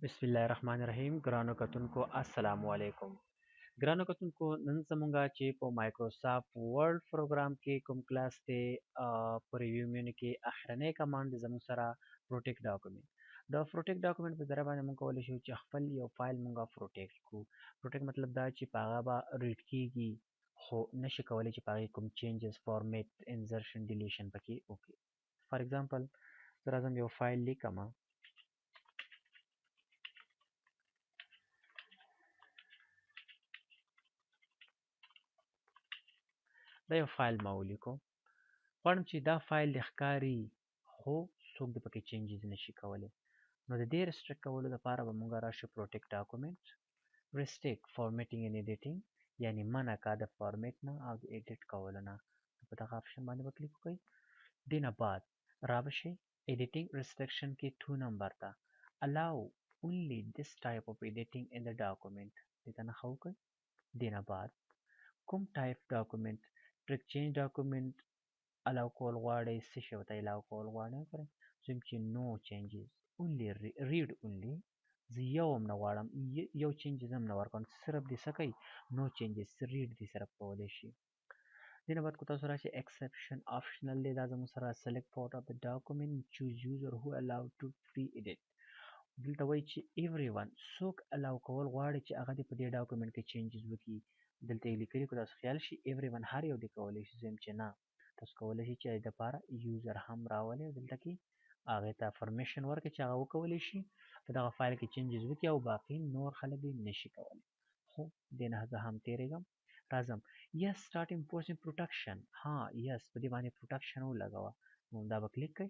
بسم الله الرحمن الرحیم ګرانو کتونکو السلام علیکم. ګرانو کتونکو نن زمونږه چې په مایکروسافت ورډ پروګرام کې کوم کلاس دی په ریویو مینو کې اخرنی کمانډ زموږ سره پروټیکټ ډاکومنت. دا پروټیکټ ډاکومنت په ذریعه باندې موږ کولی شو چې خپل یو فایل موږ پروټیکټ کړو. پروټیکټ مطلب دا چې په هغه به ریډ کیږي خو نشي کولی چې په هغې کوم چینجز فارمیټ انزرشن ډیلیشن پکې وکړي. فار ایگزامپل زه راځم یو فایل لیکم. دا یو فایل ما ولیکو. غواړم چې دا فایل دې ښکاري خو څوک دې پکې چینجز نشي کولی. نو د دې ریسټریکټ کولو لپاره به موږ راشو پروټیکټ ډاکومنټ ریسټریکټ فارمیټینګ اینډ ایډیټینګ، یعنې منع کا د فارمیټ نه او د ایډیټ کولو نه. په دغه آپشن باندې به کلیک وکړئ. دې نه بعد را به شئ ایډیټینګ ریسټریکشن کې 2 نمبر ته allow only this type of editing in the document دې ته نښه وکړئ. دې نه بعد کوم ټایپ ډاکومنټ ټریک چینج ډاکومنټ الاو کول غواړئ، څه شی ورته الاو کول غواړئ وکړئ. زه چې نو چینجز اونلی ریډ اونلی، زه یو هم نه غواړم، یو چینجز هم نه ورکوم، صرف دې څه کوئ نو چینجز ریډ دې صرف کولی شي. دې نه بعد که تاسو راشئ ایکسپشن آپشنل دی، دا زموږ سره سلیکټ پارټ اف د ډاکومنټ چوز یوزر هو الاو ټو فری ایډیټ. دلته وایي چې ایوری ون څوک الاو کول غواړي چې هغه دې په دې ډاکومنټ کې چینجز وکړي. دلته یې لیکلي که تاسو خیال شي ایوری ون هر یو دې کولی شي. زه چې نه، تاسو کولی شئ چې د لپاره یوزر هم راولئ او دلته کې هغې ته پرمیشن ورکړئ چې هغه وکولی شي په دغه فایل کې چینجز وکړي او باقي نور خلک یې نشي کولی. خو دې نه زه هم تېرېږم. راځم یس سټارټ امپورټینګ پروټکشن. ها یس په دې باندې پروټکشن ولګوه. نو دا به کلیک کړئ.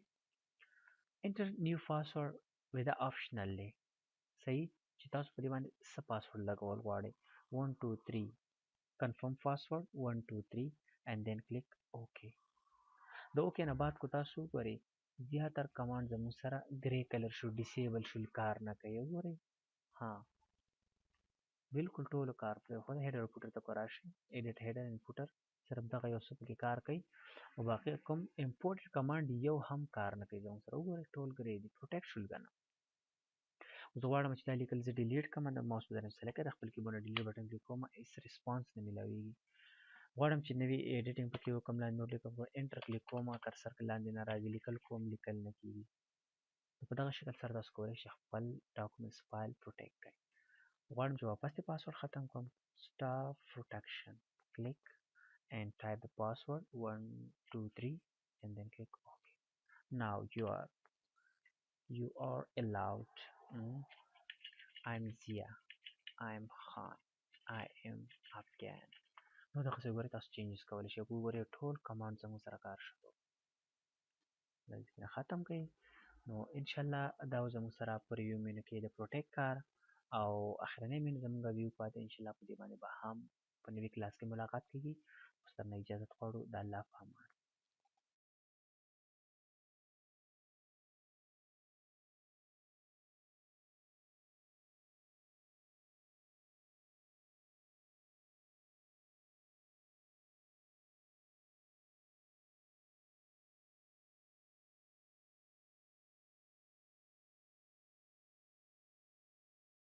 انټر نیو پاسورډ with the optional دی. صحیح چې تاسو په دې باندې څه پاسورډ لګول غواړئ. 1 2 3 confirm password 1 2 3 and then click OK. د اوکې نه بعد کو تاسو وګورئ زیاتر کمانډ زموږ سره ګرې کلر شو، ډیسیبل شول، کار نه کوي. وګورئ ها بالکل ټولو کار پرېښود. هیډر فوټر ته کو راشئ ایډیټ هیډر اینډ فوټر، صرف دغه یو څه پکې کار کوي او باقي کوم امپورټډ کمانډ یو هم کار نه کوي زموږ سره. وګورئ ټول ګرې دي، پروټیکټ شول که نه. زه غواړم چې دا لیکل زه ډیلیټ کړم. د ماوس بټن سلیکټ کړئ، د خپل کیبورډ نه ډیلیټ بټن کلیک کوم، هیڅ ریسپانس نه میلاویږي. غواړم چې نوی ایډیټینګ پکې وکړم، لاندې نور لیکم، انټر کلیک کوم، کرسر کې لاندې نه راځي، لیکل کوم لیکل نه کېږي. په دغه شکل سره تاسو کولی شئ خپل ډاکومنټس فایل پروټیکټ کړئ. غواړم چې واپس دې پاسورډ ختم کړم، سټاپ پروټکشن کلیک and type the password 1 2 3 and then click OK. Now you are allowed. I'm Zia, I'm Khan, I am Afghan. نو دغه څه وګورئ تاسو چینجز کولی شئ. وګورئ ټول کمانډ زموږ سره کار شروع ختم کړئ. نو انشاءالله دا زموږ سره په ریویو مینو کې د پروټیکټ کار او اخرنی مینو زموږ ویو پاتې. انشاءالله په دې باندې به هم په نوي کلاس کې ملاقات کېږي. اوس درنه اجازت غواړو. د الله په امان.